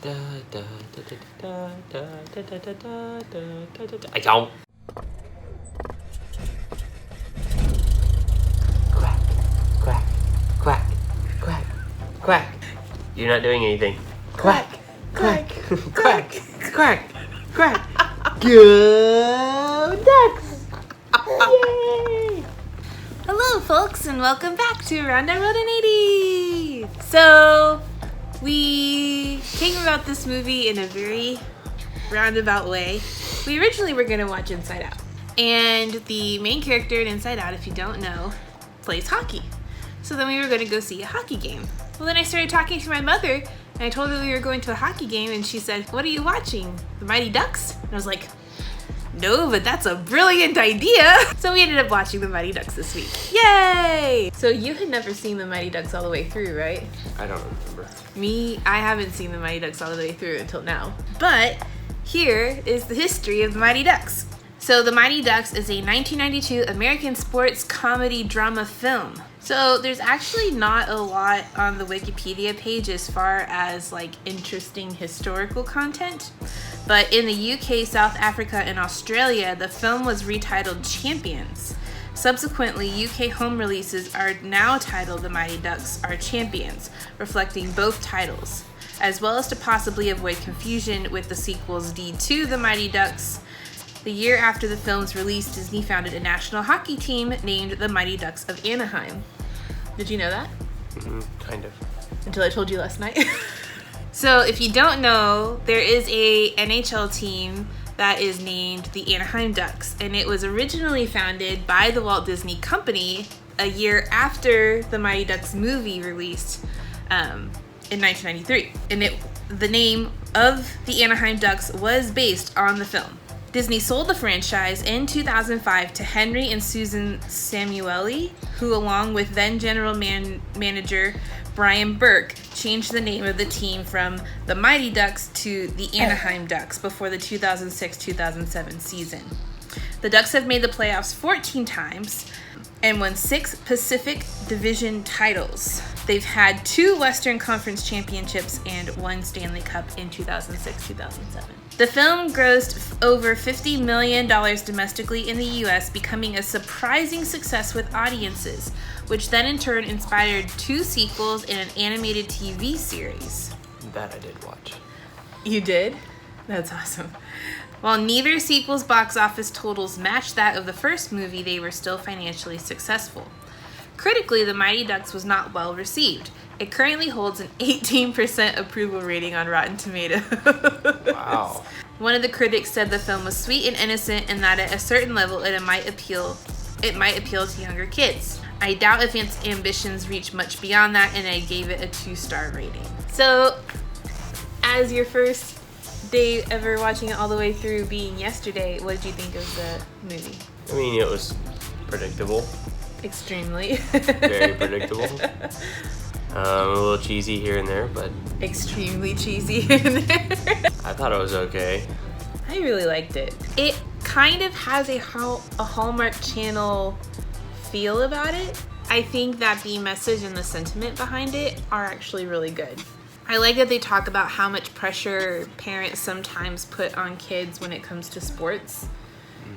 Da, da, da, da, da, da, da, da, da, da, da, da. I don't. Quack, quack, quack, quack, quack. You're not doing anything. Quack, quack, quack, quack, quack. Go Ducks! Yay! Hello, folks, and welcome back to Around I Wrote an 80. So, we came about this movie in a very roundabout way. We originally were going to watch Inside Out. And the main character in Inside Out, if you don't know, plays hockey. So then we were going to go see a hockey game. Well, then I started talking to my mother, and I told her we were going to a hockey game, and she said, "What are you watching? The Mighty Ducks?" And I was like, "No, but that's a brilliant idea." So we ended up watching the Mighty Ducks this week. Yay! So you had never seen the Mighty Ducks all the way through, right? I don't remember. I haven't seen the Mighty Ducks all the way through until now. But here is the history of the Mighty Ducks. So the Mighty Ducks is a 1992 American sports comedy drama film. So there's actually not a lot on the Wikipedia page as far as like interesting historical content. But in the UK, South Africa, and Australia, the film was retitled Champions. Subsequently, UK home releases are now titled The Mighty Ducks Are Champions, reflecting both titles, as well as to possibly avoid confusion with the sequels D2 The Mighty Ducks. The year after the film's release, Disney founded a national hockey team named the Mighty Ducks of Anaheim. Did you know that? Kind of. Until I told you last night. So if you don't know, there is a NHL team that is named the Anaheim Ducks, and it was originally founded by the Walt Disney Company a year after the Mighty Ducks movie released in 1993. And the name of the Anaheim Ducks was based on the film. Disney sold the franchise in 2005 to Henry and Susan Samueli, who, along with then general manager Brian Burke, changed the name of the team from the Mighty Ducks to the Anaheim Ducks before the 2006-2007 season. The Ducks have made the playoffs 14 times and won 6 Pacific Division titles. They've had 2 Western Conference championships and 1 Stanley Cup in 2006-2007. The film grossed over $50 million domestically in the US, becoming a surprising success with audiences, which then in turn inspired 2 sequels and an animated TV series. That I did watch. You did? That's awesome. While neither sequel's box office totals matched that of the first movie, they were still financially successful. Critically, The Mighty Ducks was not well received. It currently holds an 18% approval rating on Rotten Tomatoes. Wow. One of the critics said the film was sweet and innocent, and that at a certain level it might appeal to younger kids. I doubt if its ambitions reach much beyond that, and I gave it a 2-star rating. So, as your first day ever watching it all the way through being yesterday, what did you think of the movie? I mean, it was predictable. Extremely. Very predictable. A little cheesy here and there, but... Extremely cheesy here and there. I thought it was okay. I really liked it. It kind of has a Hallmark Channel feel about it. I think that the message and the sentiment behind it are actually really good. I like that they talk about how much pressure parents sometimes put on kids when it comes to sports.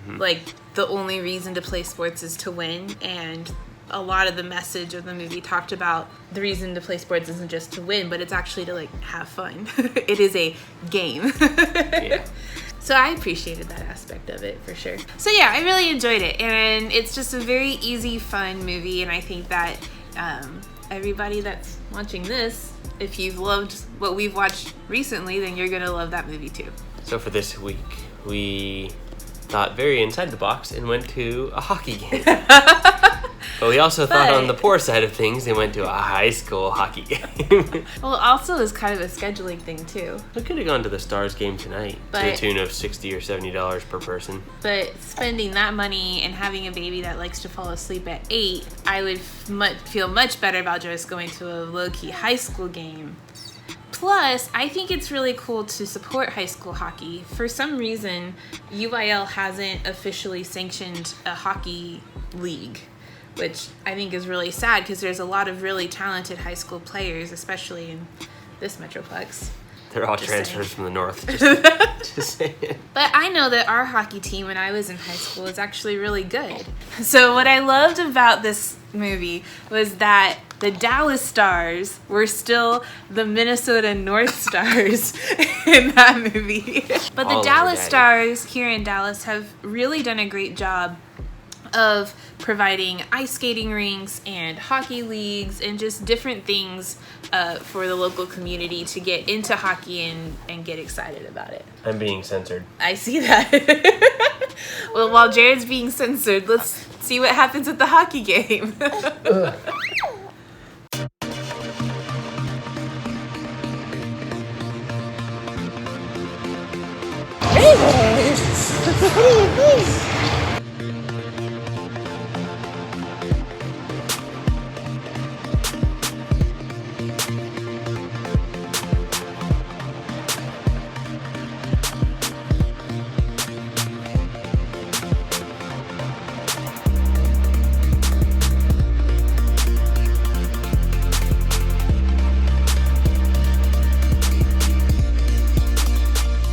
Like, the only reason to play sports is to win, and a lot of the message of the movie talked about the reason to play sports isn't just to win, but it's actually to, like, have fun. It is a game. Yeah. So I appreciated that aspect of it, for sure. So yeah, I really enjoyed it, and it's just a very easy, fun movie, and I think that everybody that's watching this, if you've loved what we've watched recently, then you're gonna love that movie too. So for this week, we thought very inside the box and went to a hockey game. But we also thought on the poor side of things and went to a high school hockey game. Well, also is kind of a scheduling thing too. We could have gone to the Stars game tonight to the tune of $60 or $70 per person. But spending that money and having a baby that likes to fall asleep at 8, I would feel much better about just going to a low-key high school game. Plus, I think it's really cool to support high school hockey. For some reason, UIL hasn't officially sanctioned a hockey league, which I think is really sad because there's a lot of really talented high school players, especially in this Metroplex. They're all Just transfers saying. from the north. Just saying. But I know that our hockey team when I was in high school was actually really good. So what I loved about this movie was that the Dallas Stars were still the Minnesota North Stars in that movie. But the All over Dallas Daddy. Stars here in Dallas have really done a great job of providing ice skating rinks and hockey leagues and just different things for the local community to get into hockey and get excited about it. I'm being censored. I see that. Well, while Jared's being censored, let's see what happens at the hockey game.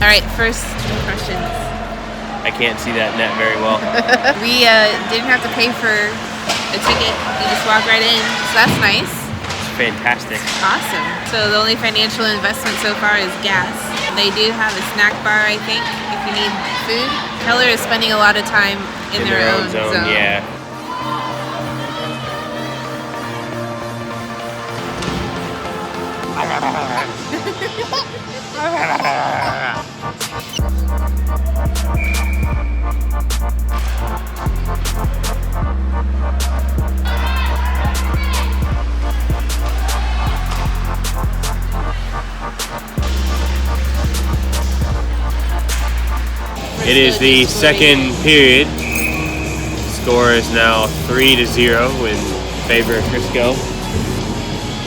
All right, first impressions. I can't see that net very well. We didn't have to pay for a ticket. You just walk right in, so that's nice. It's fantastic. Awesome. So the only financial investment so far is gas. They do have a snack bar, I think, if you need food. Keller is spending a lot of time in their own zone. Yeah. It is the second period. Score is now 3-0 in favor of Crisco.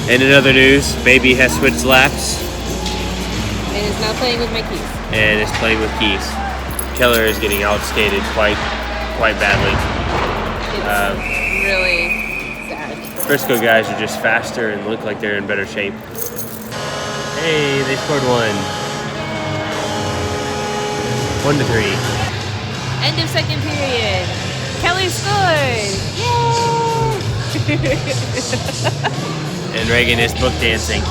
And in other news, Baby has switched laps And is now playing with my keys. and is playing with keys. Keller is getting outskated quite badly. It's really sad. Crisco guys are just faster and look like they're in better shape. Hey, they scored one. 1-3. End of second period. Kelly scored! Yay! And Reagan is book dancing.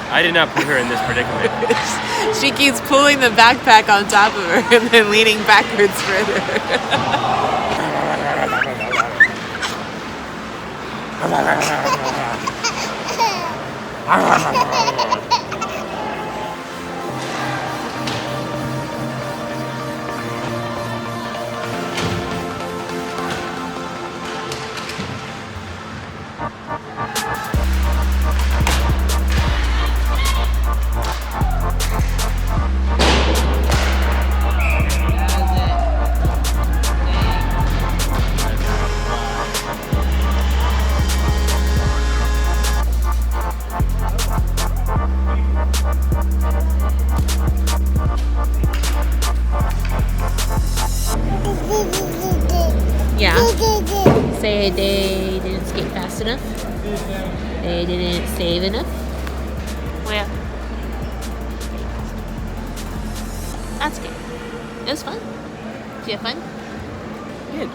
I did not put her in this predicament. She keeps pulling the backpack on top of her and then leaning backwards further. Yeah. Say they didn't skate fast enough. They didn't save enough. Well, that's good. It was fun. Did you have fun? Good.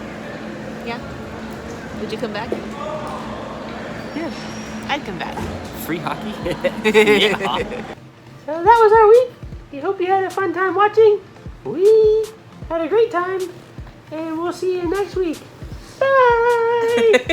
Yeah. Would you come back? Yeah. I'd come back. Free hockey? Yeah. So that was our week. We hope you had a fun time watching. We had a great time. And we'll see you next week. Bye!